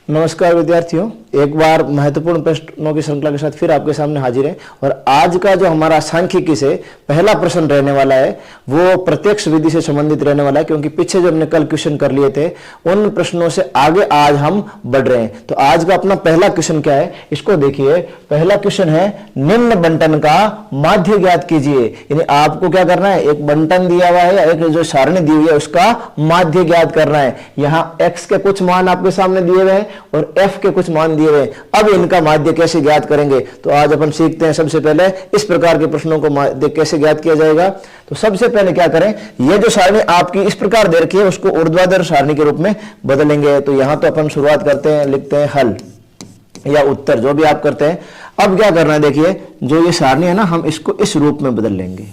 नमस्कार विद्यार्थियों, एक बार महत्वपूर्ण प्रश्नों की श्रृंखला के साथ फिर आपके सामने हाजिर है। और आज का जो हमारा सांख्यिकी से पहला प्रश्न रहने वाला है वो प्रत्यक्ष विधि से संबंधित रहने वाला है, क्योंकि पीछे जो हमने कल क्वेश्चन कर लिए थे उन प्रश्नों से आगे आज हम बढ़ रहे हैं। तो आज का अपना पहला क्वेश्चन क्या है, इसको देखिए। पहला क्वेश्चन है, निम्न बंटन का माध्य ज्ञात कीजिए। यानी आपको क्या करना है, एक बंटन दिया हुआ है या एक जो सारणी दी हुई है उसका माध्य ज्ञात करना है। यहाँ x के कुछ मान आपके सामने दिए हुए हैं और f के कुछ मान दिए हुए हैं। अब इनका माध्य कैसे ज्ञात करेंगे, तो आज अपन सीखते हैं। सबसे पहले इस प्रकार के प्रश्नों को माध्य कैसे ज्ञात किया जाएगा। तो सबसे पहले क्या करें, ये जो सारणी आपकी इस प्रकार दे रखी है उसको ऊर्ध्वाधर सारणी के रूप में बदलेंगे। तो यहां तो अपन शुरुआत करते हैं, लिखते हैं हल या उत्तर, जो भी आप करते हैं। अब क्या करना है, देखिए जो ये सारणी है ना, हम इसको इस रूप में बदल लेंगे।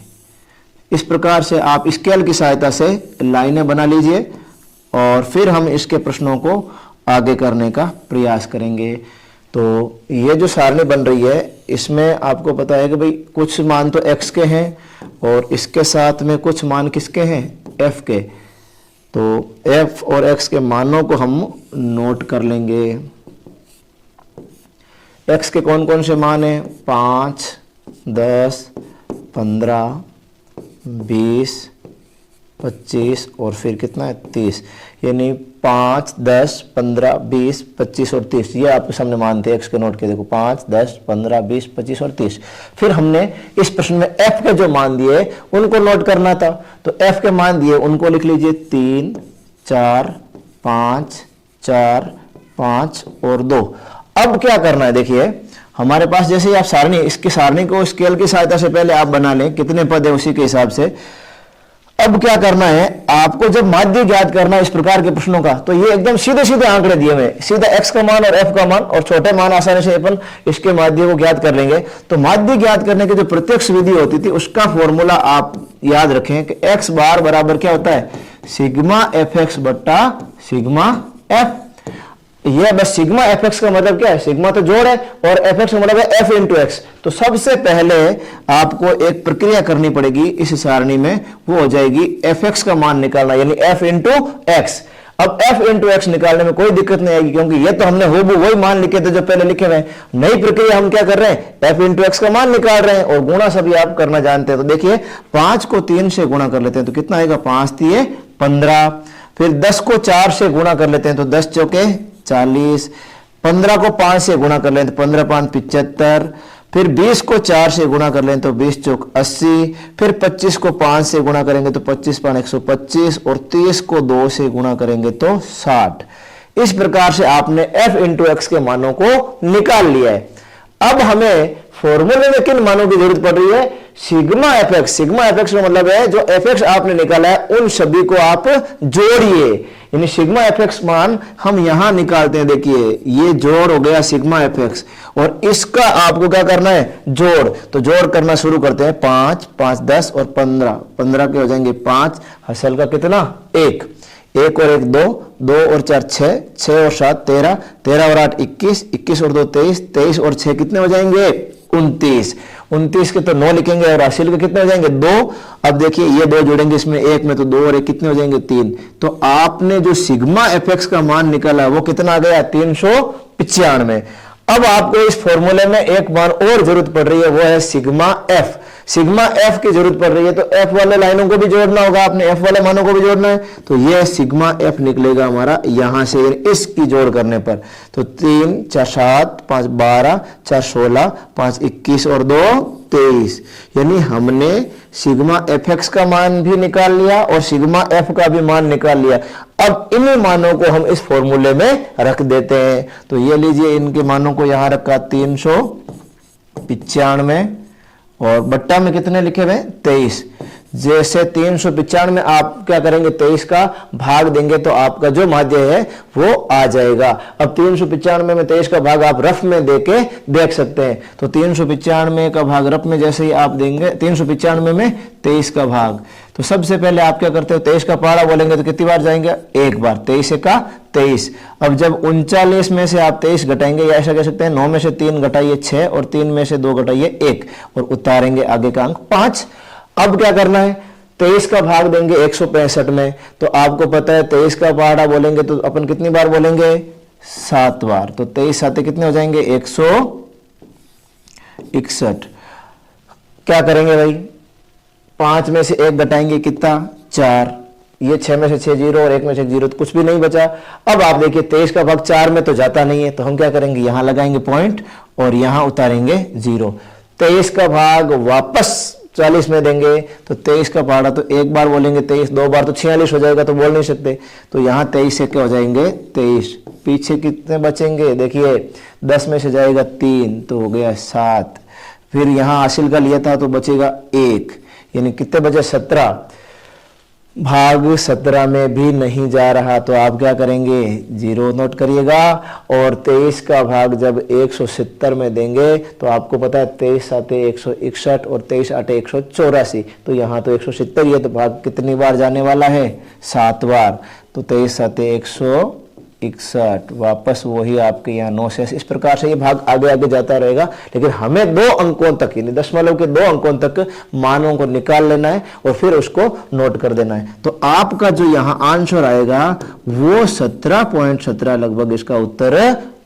इस प्रकार से आप स्केल की सहायता से लाइनें बना लीजिए और फिर हम इसके प्रश्नों को आगे करने का प्रयास करेंगे। तो ये जो सारणी बन रही है इसमें आपको पता है कि भाई कुछ मान तो x के हैं और इसके साथ में कुछ मान किसके हैं, f के। तो f और x के मानों को हम नोट कर लेंगे। x के कौन कौन से मान हैं, 5, 10, 15, 20, 25 और फिर कितना है 30। यानी 5, 10, 15, 20, 25 और 30 ये आपके सामने मान थे x के। नोट के देखो, 5, 10, 15, 20, 25 और 30। फिर हमने इस प्रश्न में f के जो मान दिए उनको नोट करना था। तो f के मान दिए उनको लिख लीजिए 3, 4, 5, 4, 5 और 2। अब क्या करना है, देखिए हमारे पास जैसे ही आप सारणी, इसकी सारणी को स्केल की सहायता से पहले आप बना लें, कितने पद है उसी के हिसाब से। अब क्या करना है, आपको जब माध्य ज्ञात करना है इस प्रकार के प्रश्नों का, तो ये एकदम सीधे सीधे आंकड़े दिए हुए, सीधा x का मान और f का मान और छोटे मान आसानी से अपन इसके माध्य को ज्ञात कर लेंगे। तो माध्य ज्ञात करने की जो प्रत्यक्ष विधि होती थी उसका फॉर्मूला आप याद रखें कि x बार बराबर क्या होता है, सिग्मा fx बट्टा सिग्मा f। ये बस सिग्मा fx का मतलब क्या है, सिग्मा तो जोड़ है और fx का मतलब है f इंटू एक्स। तो सबसे पहले आपको एक प्रक्रिया करनी पड़ेगी इस सारणी में, वो हो जाएगी fx का मान निकालना, यानी f इंटू एक्स। अब f इंटू एक्स निकालने में कोई दिक्कत नहीं आएगी, क्योंकि ये तो हमने हूबहू वही मान लिखे थे जो पहले लिखे हुए। नई प्रक्रिया हम क्या कर रहे हैं, f इंटू एक्स का मान निकाल रहे हैं और गुणा सभी आप करना जानते हैं। तो देखिए 5 को 3 से गुणा कर लेते हैं तो कितना आएगा, 5 तिये 15। फिर 10 को 4 से गुणा कर लेते हैं तो 10 चौके 40। 15 को 5 से गुणा कर लें तो 15 5 75। फिर 20 को 4 से गुणा कर लें तो 20 चौक 80। फिर 25 को 5 से गुणा करेंगे तो 25 5 125 और 30 को 2 से गुणा करेंगे तो 60। इस प्रकार से आपने f इंटू एक्स के मानों को निकाल लिया है। अब हमें फॉर्मूले में किन मानों की जरूरत पड़ रही है, सिग्मा fx। सिग्मा fx का मतलब है जो fx आपने निकाला है उन सभी को आप जोड़िए, यानी सिग्मा fx मान हम यहां निकालते हैं। देखिए ये जोड़ हो गया सिग्मा fx और इसका आपको क्या करना है, जोड़। तो जोड़ करना शुरू करते हैं, 5, 5, 10 और 15। 15 के हो जाएंगे 5, हसल का कितना 1, 1 और 1 2, 2 और 4 6, 6 और 7 13, 13 और 8 21, 21 और 2 23, 23 और 6 कितने हो जाएंगे 29। 29 के तो 9 लिखेंगे और हासिल के कितने हो जाएंगे 2। अब देखिए ये 2 जोड़ेंगे इसमें, एक में तो 2 और 1 कितने हो जाएंगे 3। तो आपने जो सिग्मा fx का मान निकाला वो कितना आ गया 395। अब आपको इस फॉर्मूले में एक मान और जरूरत पड़ रही है, वो है सिग्मा f। सिग्मा f की जरूरत पड़ रही है तो f वाले लाइनों को भी जोड़ना होगा, आपने f वाले मानों को भी जोड़ना है। तो यह सिग्मा f निकलेगा हमारा यहां से, इसकी जोड़ करने पर। तो 3 4 7 5 12 4 16 5 21 और 2 23। यानी हमने सिग्मा fx का मान भी निकाल लिया और सिग्मा f का भी मान निकाल लिया। अब इन मानों को हम इस फॉर्मूले में रख देते हैं। तो ये लीजिए, इनके मानों को यहां रखा 395 और बट्टा में कितने लिखे हुए 23। जैसे 395 में आप क्या करेंगे, 23 का भाग देंगे तो आपका जो माध्य है वो आ जाएगा। अब 395 में 23 का भाग आप रफ में देके देख सकते हैं। तो 395 का भाग रफ में जैसे ही आप देंगे, 395 में 23 का भाग, तो सबसे पहले आप क्या करते हो, 23 का पहाड़ा बोलेंगे तो कितनी बार जाएंगे, एक बार। 23 का 23। अब जब 39 में से आप 23 घटाएंगे, या ऐसा कह सकते हैं 9 में से 3 घटाइए 6 और 3 में से 2 घटाइए 1 और उतारेंगे आगे का अंक 5। अब क्या करना है, 23 का भाग देंगे 165 में। तो आपको पता है 23 का पहाड़ा बोलेंगे तो अपन कितनी बार बोलेंगे, 7 बार, तो 23 साते कितने हो जाएंगे 161। क्या करेंगे भाई, 5 में से 1 घटाएंगे कितना 4, ये 6 में से 6 जीरो और 1 में से 1 जीरो, तो कुछ भी नहीं बचा। अब आप देखिए 23 का भाग 4 में तो जाता नहीं है, तो हम क्या करेंगे यहां लगाएंगे पॉइंट और यहां उतारेंगे 0। 23 का भाग वापस 40 में देंगे, तो 23 का पहाड़ा तो एक बार बोलेंगे 23, 2 बार तो 46 हो जाएगा, तो बोल नहीं सकते, तो यहाँ 23 से क्या हो जाएंगे 23। पीछे कितने बचेंगे देखिए, 10 में से जाएगा 3 तो हो गया 7, फिर यहाँ हासिल का लिया था तो बचेगा 1, यानी कितने बचे 17। भाग 17 में भी नहीं जा रहा, तो आप क्या करेंगे 0 नोट करिएगा। और 23 का भाग जब 170 में देंगे तो आपको पता है 23 साते 161 और 23 आटे 184, तो यहाँ तो 170 ही है, तो भाग कितनी बार जाने वाला है 7 बार, तो 23 साते 161, वापस वही आपके यहाँ 9 से। इस प्रकार से ये भाग आगे आगे जाता रहेगा, लेकिन हमें 2 अंकों तक यानी दशमलव के 2 अंकों तक मानों को निकाल लेना है और फिर उसको नोट कर देना है। तो आपका जो यहाँ आंसर आएगा वो 17.17 लगभग इसका उत्तर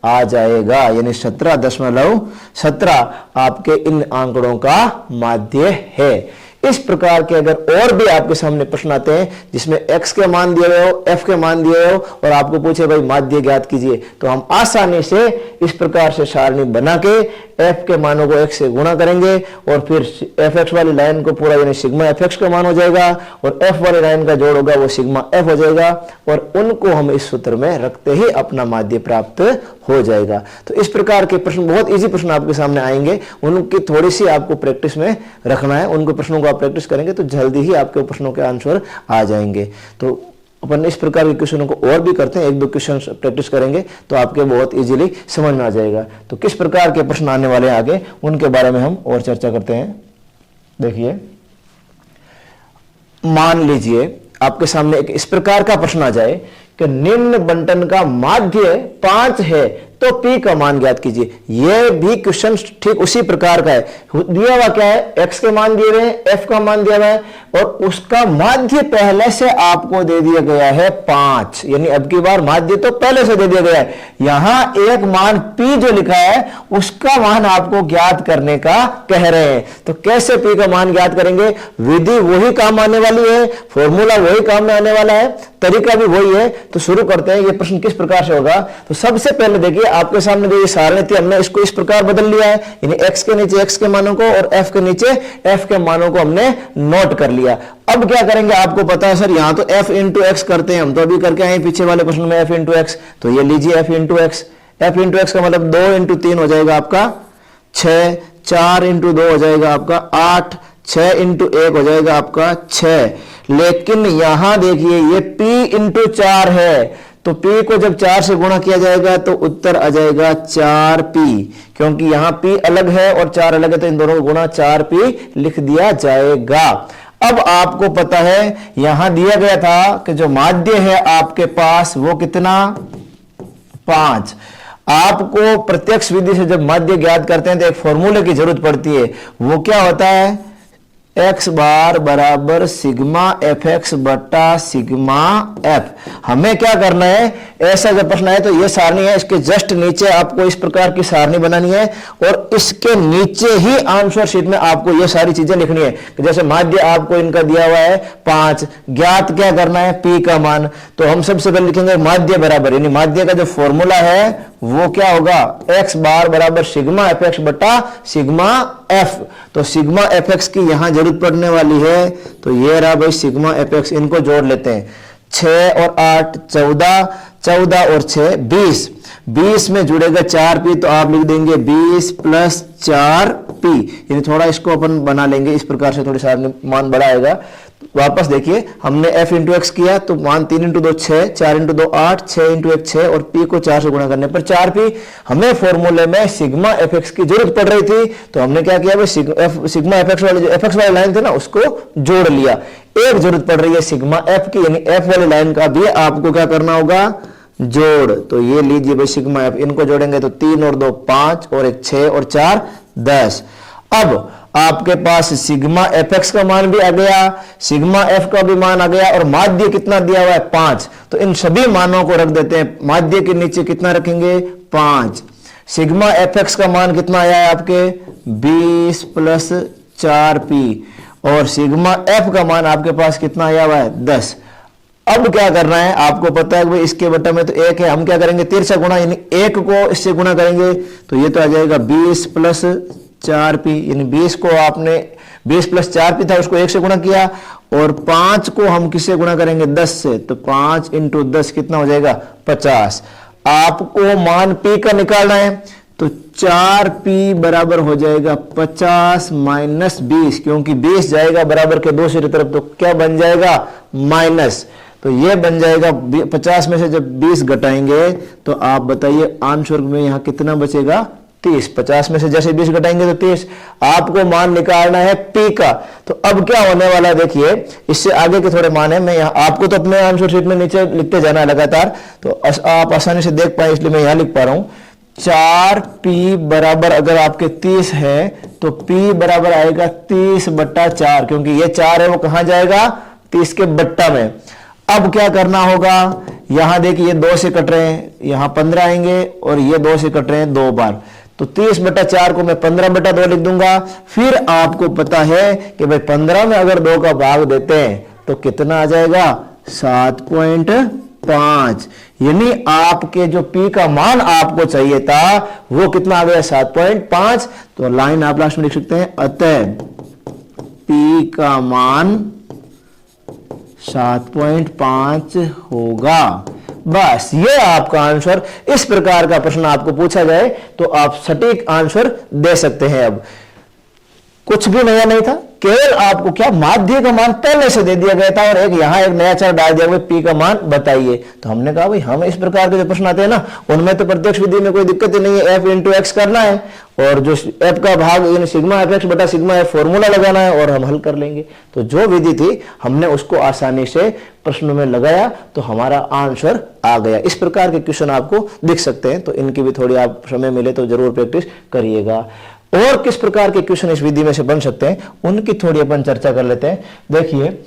आ जाएगा, यानी 17.17 आपके इन आंकड़ों का माध्य है। इस प्रकार के अगर और भी आपके सामने प्रश्न आते हैं जिसमें x के मान दिए हुए हो, f के मान दिए हो और आपको पूछे भाई माध्य ज्ञात कीजिए, तो हम आसानी से इस प्रकार से सारणी बना के f के मानों को x से गुणा करेंगे और फिर fx वाली लाइन को पूरा यानी सिग्मा fx का मान हो जाएगा और f वाली लाइन का जोड़ होगा वो सिग्मा f हो जाएगा और उनको हम इस सूत्र में रखते ही अपना माध्य प्राप्त हो जाएगा। तो इस प्रकार के प्रश्न बहुत इजी प्रश्न आपके सामने आएंगे, उनकी थोड़ी सी आपको प्रैक्टिस में रखना है। उनको प्रश्नों को आप प्रैक्टिस करेंगे तो जल्दी ही आपके प्रश्नों के आंसर आ जाएंगे। तो अपन इस प्रकार के क्वेश्चनों को और भी करते हैं, 1-2 क्वेश्चन प्रैक्टिस करेंगे तो आपके बहुत इजीली समझ में आ जाएगा। तो किस प्रकार के प्रश्न आने वाले हैं आगे, उनके बारे में हम और चर्चा करते हैं। देखिए, मान लीजिए आपके सामने एक इस प्रकार का प्रश्न आ जाए कि निम्न बंटन का माध्य 5 है तो P का मान ज्ञात कीजिए। यह भी क्वेश्चन ठीक उसी प्रकार का है। दिया हुआ क्या है, x के मान दिए हुए हैं, f का मान दिया हुआ है और उसका माध्य पहले से आपको दे दिया गया है 5, यानी अब की बार माध्य तो पहले से दे दिया गया है। यहां एक मान P जो लिखा है उसका मान आपको ज्ञात करने का कह रहे हैं। तो कैसे P का मान ज्ञात करेंगे, विधि वही काम आने वाली है, फॉर्मूला वही काम में आने वाला है, तरीका भी वही है। तो शुरू करते हैं। ये प्रश्न किस प्रकार से होगा, तो सबसे पहले देखिए आपके सामने जो ये सारणी थी हमने इसको इस प्रकार बदल लिया है, यानी x के नीचे x के मानों को और f के नीचे f के मानों को हमने नोट कर लिया। अब क्या करेंगे, आपको पता है सर यहाँ तो f इंटू एक्स करते हैं, हम तो अभी करके आए पीछे वाले प्रश्न में f इंटू एक्स, तो ये लीजिए f into x. f into x का मतलब 2 इंटू 3 हो जाएगा आपका 6, 4 इंटू 2 हो जाएगा आपका 8, 6 इंटू 1 हो जाएगा आपका 6। लेकिन यहां देखिए ये p इंटू 4 है, तो p को जब 4 से गुणा किया जाएगा तो उत्तर आ जाएगा 4p, क्योंकि यहां p अलग है और 4 अलग है, तो इन दोनों को गुणा 4p लिख दिया जाएगा। अब आपको पता है यहां दिया गया था कि जो माध्य है आपके पास वो कितना 5। आपको प्रत्यक्ष विधि से जब माध्य ज्ञात करते हैं तो एक फॉर्मूले की जरूरत पड़ती है, वो क्या होता है, x बार बराबर सिग्मा एफ एक्स बटा सिग्मा एफ। हमें क्या करना है, ऐसा जब प्रश्न है तो ये सारणी है, इसके जस्ट नीचे आपको इस प्रकार की सारणी बनानी है और इसके नीचे ही आंसर शीट में आपको ये सारी चीजें लिखनी है। जैसे माध्य आपको इनका दिया हुआ है 5, ज्ञात क्या करना है p का मान, तो हम सबसे पहले लिखेंगे माध्य बराबर, यानी माध्य का जो फॉर्मूला है वो क्या होगा, x बार बराबर सिग्मा एफ एक्स बटा सिग्मा एफ। तो सिग्मा एफ एक्स की यहां जरूरत पड़ने वाली है, तो ये रहा भाई सिग्मा एफ एक्स, इनको जोड़ लेते हैं। 6 और 8 14, 14 और 6 20, 20 में जुड़ेगा 4p, तो आप लिख देंगे 20 प्लस 4p, यानी थोड़ा इसको अपन बना लेंगे इस प्रकार से, थोड़ी सारणी मान बड़ा आएगा। वापस देखिए हमने f इंटू एक्स किया तो मान 3 इंटू 2 6, 4 इंटू 2 8, 6 इंटू 1 6 और p को 4 से गुणा करने पर 4p। हमें फॉर्मूले में सिग्मा एफ एक्स की जरूरत पड़ रही थी, तो हमने क्या किया, सिग्मा एफ एक्स वाली जो एफ एक्स वाली लाइन थी ना उसको जोड़ लिया। एक जरूरत पड़ रही है सिग्मा एफ की, यानी एफ वाली लाइन का भी आपको क्या करना होगा, जोड़। तो ये लीजिए भाई सिग्मा एफ, इनको जोड़ेंगे तो 3 और 2 5 और 1 6 और 4 10। अब आपके पास सिग्मा एफ एक्स का मान भी आ गया, सिग्मा एफ का भी मान आ गया, और माध्य कितना दिया हुआ है 5। तो इन सभी मानों को रख देते हैं। माध्य के नीचे कितना रखेंगे 5। सिग्मा एफ एक्स का मान कितना आया है आपके 20 प्लस 4p, और सिग्मा एफ का मान आपके पास कितना आया हुआ है 10। अब क्या करना है, आपको पता है कि भाई इसके बटा में तो 1 है, हम क्या करेंगे तिरछा गुणा, यानी 1 को इससे गुणा करेंगे तो ये तो आ जाएगा 20 प्लस 4p, यानी 20 को आपने 20 प्लस 4p था उसको 1 से गुणा किया, और 5 को हम किससे गुणा करेंगे 10 से, तो 5 इंटू 10 कितना हो जाएगा 50। आपको मान p का निकालना है, तो 4p बराबर हो जाएगा 50 माइनस 20, क्योंकि 20 जाएगा बराबर के दूसरी तरफ, तो क्या बन जाएगा माइनस, तो ये बन जाएगा 50 में से जब 20 घटाएंगे तो आप बताइए आंसर में यहां कितना बचेगा 30। 50 में से जैसे 20 घटाएंगे तो 30। आपको मान निकालना है p का। तो अब क्या होने वाला है देखिए, इससे आगे के थोड़े मान है, मैं यहाँ आपको तो अपने आंसर शीट में नीचे लिखते जाना है लगातार, तो आप आसानी से देख पाए इसलिए मैं यहां लिख पा रहा हूं। 4p बराबर अगर आपके 30 है तो p बराबर आएगा 30/4, क्योंकि ये 4 है वो कहां जाएगा 30 के बट्टा में। अब क्या करना होगा, यहां देखिए ये 2 से कट रहे हैं, यहां 15 आएंगे और ये 2 से कट रहे हैं 2 बार, तो 30/4 को मैं 15/2 लिख दूंगा। फिर आपको पता है कि भाई 15 में अगर 2 का भाग देते हैं तो कितना आ जाएगा 7.5, यानी आपके जो p का मान आपको चाहिए था वो कितना आ गया 7.5। तो लाइन आप लास्ट में लिख सकते हैं, अतः p का मान 7.5 होगा। बस ये आपका आंसर। इस प्रकार का प्रश्न आपको पूछा जाए तो आप सटीक आंसर दे सकते हैं। अब कुछ भी नया नहीं था, केवल आपको क्या माध्य का मान पहले से दे दिया गया था और एक यहां एक नया चर डाल दिया गया p का मान बताइए। तो हमने कहा भाई हम इस प्रकार के जो प्रश्न आते हैं ना उनमें तो प्रत्यक्ष विधि में कोई दिक्कत ही नहीं है, f इंटू एक्स करना है और जो f का भाग यानी सिग्मा एफ एक्स बटा सिग्मा एफ फॉर्मूला लगाना है और हम हल कर लेंगे। तो जो विधि थी हमने उसको आसानी से प्रश्नों में लगाया तो हमारा आंसर आ गया। इस प्रकार के क्वेश्चन आपको दिख सकते हैं, तो इनकी भी थोड़ी आप समय मिले तो जरूर प्रैक्टिस करिएगा। और किस प्रकार के क्वेश्चन इस विधि में से बन सकते हैं उनकी थोड़ी अपन चर्चा कर लेते हैं। देखिए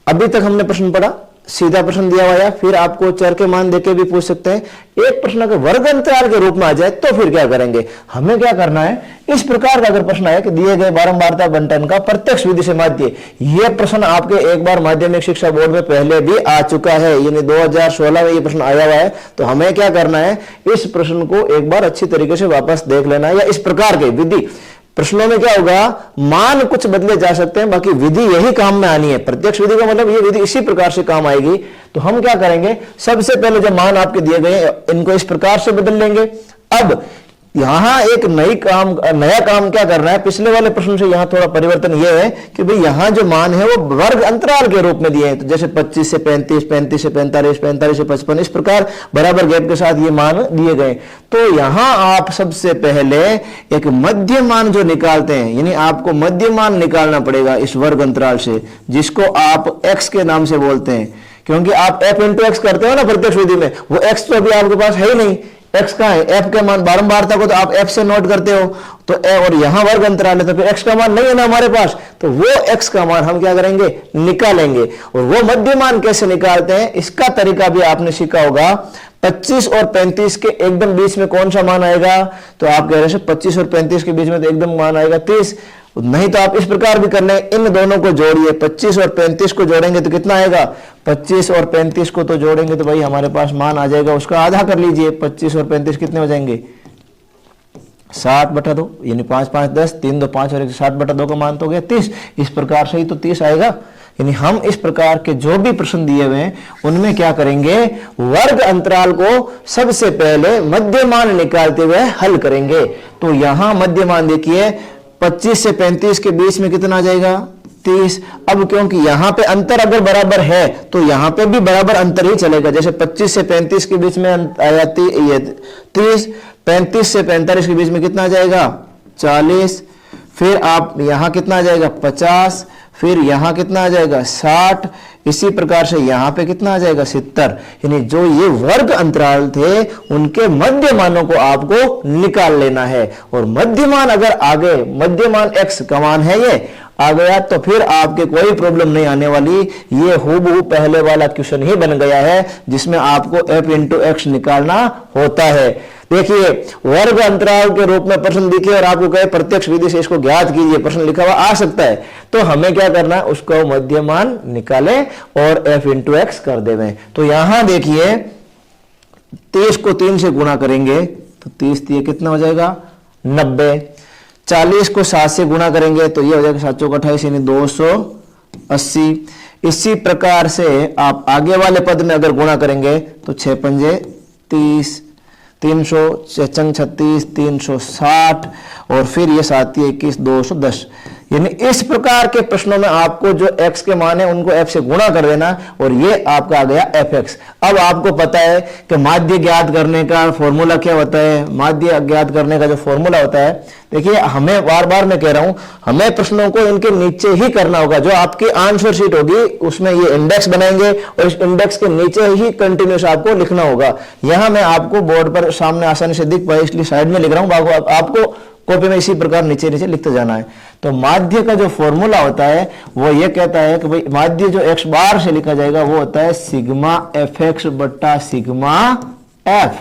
अभी तक हमने प्रश्न पढ़ा, सीधा प्रश्न दिया हुआ है, फिर आपको चर के मान देके भी पूछ सकते हैं। एक प्रश्न अगर वर्ग अंतराल के रूप में आ जाए तो फिर क्या करेंगे, हमें क्या करना है, इस प्रकार का अगर प्रश्न है कि दिए गए बारंबारता बंटन का प्रत्यक्ष विधि से माध्य, यह प्रश्न आपके एक बार माध्यमिक शिक्षा बोर्ड में पहले भी आ चुका है, यानी 2016 में यह प्रश्न आया हुआ है। तो हमें क्या करना है, इस प्रश्न को एक बार अच्छी तरीके से वापस देख लेना है। या इस प्रकार के विधि प्रश्नों में क्या होगा, मान कुछ बदले जा सकते हैं, बाकी विधि यही काम में आनी है। प्रत्यक्ष विधि का मतलब ये विधि इसी प्रकार से काम आएगी। तो हम क्या करेंगे, सबसे पहले जो मान आपके दिए गए इनको इस प्रकार से बदल लेंगे। अब यहां एक नया काम क्या करना है, पिछले वाले प्रश्न से यहां थोड़ा परिवर्तन यह है कि भाई यहां जो मान है वो वर्ग अंतराल के रूप में दिए हैं। तो जैसे 25 से 35, 35 से 45, 45 से 55, इस प्रकार बराबर गैप के साथ ये मान दिए गए। तो यहां आप सबसे पहले एक मध्य मान जो निकालते हैं, यानी आपको मध्य मान निकालना पड़ेगा इस वर्ग अंतराल से, जिसको आप x के नाम से बोलते हैं, क्योंकि आप f इंटू एक्स करते हो ना प्रत्यक्ष विधि में, वो x तो अभी आपके पास है ही नहीं, x का है, f के मान बारंबारता को तो आप f से नोट करते हो, तो और यहां वर्ग अंतराल है तो फिर x का मान नहीं है ना हमारे पास, तो वो x का मान हम क्या करेंगे, निकालेंगे। और वो मध्य मान कैसे निकालते हैं इसका तरीका भी आपने सीखा होगा। 25 और 35 के एकदम बीच में कौन सा मान आएगा, तो आप कह रहे हैं 25 और 35 के बीच में तो एकदम मान आएगा 30। नहीं तो आप इस प्रकार भी कर लें, इन दोनों को जोड़िए, 25 और 35 को जोड़ेंगे तो कितना आएगा, 25 और 35 को तो जोड़ेंगे तो भाई हमारे पास मान आ जाएगा, उसका आधा कर लीजिए, 25 और 35 कितने हो जाएंगे 60/2, यानी 5 5 10, 3 2 5 और 60/2 का मान तो हो गया 30। इस प्रकार से ही तो 30 आएगा। यानी हम इस प्रकार के जो भी प्रश्न दिए हुए हैं उनमें क्या करेंगे, वर्ग अंतराल को सबसे पहले मध्य मान निकालते हुए हल करेंगे। तो यहां मध्य मान देखिए 25 से 35 के बीच में कितना आ जाएगा 30। अब क्योंकि यहां पे अंतर अगर बराबर है तो यहां पे भी बराबर अंतर ही चलेगा। जैसे 25 से 35 के बीच में आया 30, 35 से 45 के बीच में कितना आ जाएगा 40, फिर आप यहां कितना आ जाएगा 50, फिर यहाँ कितना आ जाएगा 60, इसी प्रकार से यहाँ पे कितना आ जाएगा 70। यानी जो ये वर्ग अंतराल थे उनके मध्यमानों को आपको निकाल लेना है। और मध्यमान अगर आ गए, मध्यमान x का मान है ये आ गया, तो फिर आपके कोई प्रॉब्लम नहीं आने वाली। ये हूबहू पहले वाला क्वेश्चन ही बन गया है जिसमें आपको f इंटू एक्स निकालना होता है। देखिए वर्ग अंतराल के रूप में प्रश्न दिखे और आपको कहे प्रत्यक्ष विधि से इसको ज्ञात कीजिए, प्रश्न लिखा हुआ आ सकता है, तो हमें क्या करना है, उसको मध्यमान निकालें और f इंटू एक्स कर देवें। तो यहां देखिए 30 को 3 से गुणा करेंगे तो 30 ये कितना हो जाएगा 90। 40 को 7 से गुणा करेंगे तो ये हो जाएगा 7 चौक 28 यानी 280। इसी प्रकार से आप आगे वाले पद में अगर गुणा करेंगे तो 6 पंजे 30, 300 चंग 36, 360 और फिर ये 7 21 210। यानी इस प्रकार के प्रश्नों में आपको जो x के मान है उनको f से गुणा कर देना और ये आपका आ गया fx। अब आपको पता है कि माध्य ज्ञात करने का फॉर्मूला क्या होता है। माध्य ज्ञात करने का जो फॉर्मूला होता है, देखिए हमें बार बार मैं कह रहा हूं, हमें प्रश्नों को इनके नीचे ही करना होगा। जो आपकी आंसर शीट होगी उसमें ये इंडेक्स बनाएंगे और इस इंडेक्स के नीचे ही कंटिन्यूस आपको लिखना होगा। यहां मैं आपको बोर्ड पर सामने आसानी से दिख पाए इसलिए साइड में लिख रहा हूं, आपको कॉपी में इसी प्रकार नीचे नीचे लिखते जाना है। तो माध्य का जो फॉर्मूला होता है वो ये कहता है कि भाई माध्य जो x बार से लिखा जाएगा वो होता है सिग्मा एफ एक्स बटा सिग्मा एफ।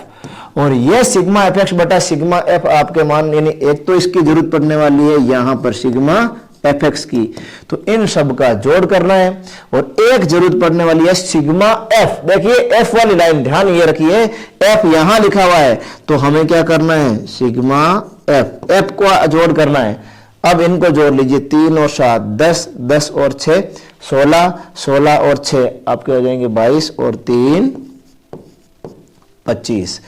और ये सिग्मा एफ एक्स बटा सिग्मा एफ आपके मान, यानी एक तो इसकी जरूरत पड़ने वाली है यहां पर सिग्मा एफ एक्स की, तो इन सब का जोड़ करना है। और एक जरूरत पड़ने वाली है सिग्मा एफ। देखिए एफ वाली लाइन ध्यान ये रखिए, एफ यहां लिखा हुआ है तो हमें क्या करना है सिग्मा एफ, एफ को जोड़ करना है। अब इनको जोड़ लीजिए 3 और 7 10, 10 और 6 16, 16 और 6 आपके हो जाएंगे 22 और 3 25।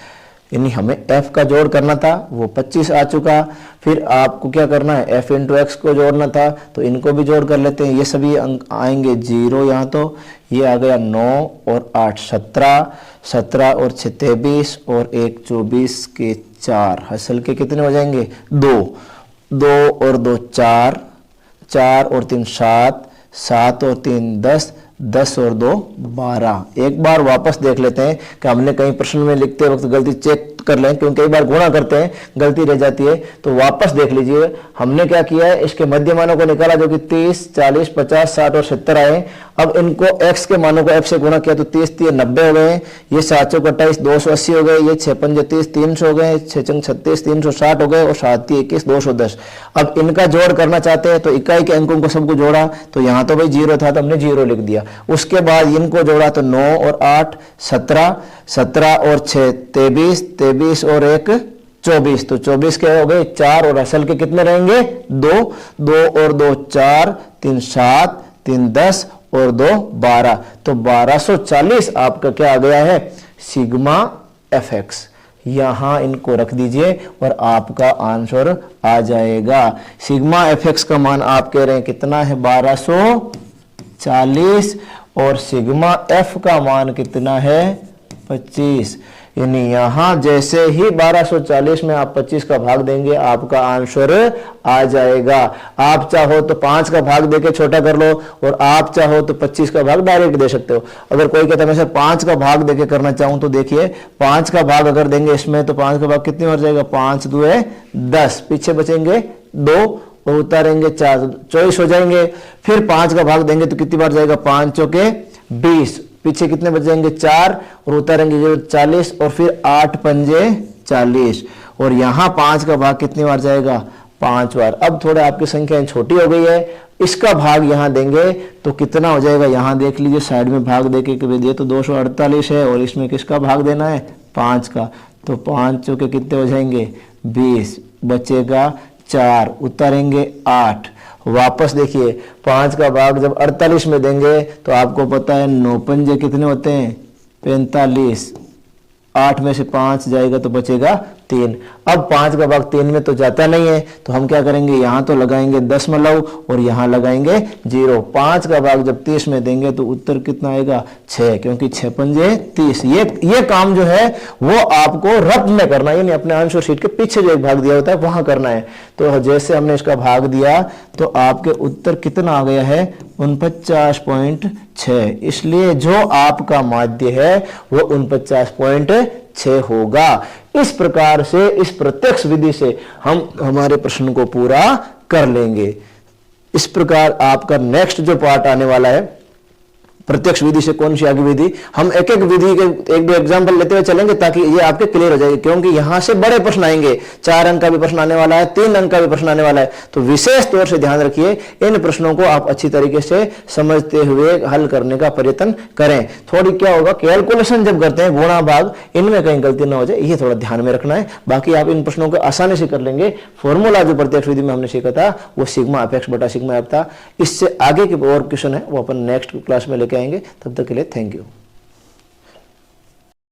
यानी हमें f का जोड़ करना था वो 25 आ चुका। फिर आपको क्या करना है f इंटू एक्स को जोड़ना था, तो इनको भी जोड़ कर लेते हैं। ये सभी अंक आएंगे 0 यहाँ, तो ये आ गया 9 और 8 17, 17 और 6 23 और 1 24 के 4 हासिल के कितने हो जाएंगे 2, 2 और 2 4, 4 और 3 7, 7 और 3 10, 10 और 2 12। एक बार वापस देख लेते हैं कि हमने कहीं प्रश्न में लिखते वक्त गलती चेक कर लें, क्योंकि कई बार गुणा करते हैं गलती रह जाती है। तो वापस देख लीजिए हमने क्या किया है, इसके मध्य मानों को निकाला जो कि 30 40 50 60 और 70 आए। अब इनको x के मानों को f से गुणा किया तो 30 30 90 हो गए, ये 7 चौक 28 280 हो गए, ये 6 पंजे 30 300 हो गए, 6 चंग 36 360 हो गए और 7 21 210। अब इनका जोड़ करना चाहते हैं तो इकाई के अंकों को सबको जोड़ा, तो यहाँ तो भाई 0 था तो हमने 0 लिख दिया। उसके बाद इनको जोड़ा तो 9 और 8 17, 17 और 6 23, 23 और 1 24, तो 24 के हो गए 4 और असल के कितने रहेंगे 2, 2 और 2 4, 3 7, 3 10 और 2 12, तो 1240 आपका क्या आ गया है सिग्मा एफ एक्स। यहां इनको रख दीजिए और आपका आंसर आ जाएगा। सिग्मा एफ एक्स का मान आप कह रहे हैं कितना है 1240 और सिग्मा एफ का मान कितना है 25। यानी यहां जैसे ही 1240 में आप 25 का भाग देंगे आपका आंसर आ जाएगा। आप चाहो तो 5 का भाग देके छोटा कर लो और आप चाहो तो 25 का भाग डायरेक्ट दे सकते हो। अगर कोई कहता है मैं सर 5 का भाग देके करना चाहूं तो देखिए 5 का भाग अगर देंगे इसमें तो 5 का भाग कितनी बार जाएगा 5 2 10, पीछे बचेंगे 2 और उतारेंगे 4, 24 हो जाएंगे। फिर 5 का भाग देंगे तो कितनी बार जाएगा 5 चौके 20, पीछे कितने बच जाएंगे 4 और उतारेंगे 40 और फिर 8 पंजे 40 और यहाँ 5 का भाग कितनी बार जाएगा 5 बार। अब थोड़ा आपकी संख्या छोटी हो गई है, इसका भाग यहाँ देंगे तो कितना हो जाएगा, यहाँ देख लीजिए साइड में भाग देके दिए तो 248 है और इसमें किसका भाग देना है 5 का, तो 5 चौके कितने हो जाएंगे 20, बचेगा 4, उतारेंगे 8। वापस देखिए 5 का भाग जब 48 में देंगे तो आपको पता है 9 पंजे कितने होते हैं 45, 8 में से 5 जाएगा तो बचेगा 3। अब 5 का भाग 3 में तो जाता नहीं है, तो हम क्या करेंगे, यहां तो लगाएंगे दशमलव और यहां लगाएंगे 0। 5 का भाग जब 30 में देंगे तो उत्तर कितना आएगा 6, क्योंकि 6 पंजे 30। ये काम जो है वो आपको रफ में करना है, यानी अपने आंसर शीट के पीछे जो एक भाग दिया होता है वहां करना है। तो जैसे हमने इसका भाग दिया तो आपके उत्तर कितना आ गया है 49.6। इसलिए जो आपका माध्य है वो 49.6 होगा। इस प्रकार से इस प्रत्यक्ष विधि से हम हमारे प्रश्न को पूरा कर लेंगे। इस प्रकार आपका नेक्स्ट जो पार्ट आने वाला है प्रत्यक्ष विधि से कौन सी आगे विधि, हम एक एक विधि के एक दो एग्जांपल लेते हुए चलेंगे ताकि ये आपके क्लियर हो जाएगी, क्योंकि यहां से बड़े प्रश्न आएंगे। 4 अंक का भी प्रश्न आने वाला है, 3 अंक का भी प्रश्न आने वाला है। तो विशेष तौर से ध्यान रखिए, इन प्रश्नों को आप अच्छी तरीके से समझते हुए हल करने का प्रयत्न करें। थोड़ी क्या होगा, कैलकुलेशन जब करते हैं गुणा भाग, इनमें कहीं गलती ना हो जाए, ये थोड़ा ध्यान में रखना है। बाकी आप इन प्रश्नों को आसानी से कर लेंगे। फॉर्मूला जो प्रत्यक्ष विधि में हमने सीखा था वो सिग्मा एफ एक्स बटा सिग्मा एफ था। इससे आगे के और क्वेश्चन है वो अपन नेक्स्ट क्लास में लेके आएंगे। तब तक के लिए थैंक यू।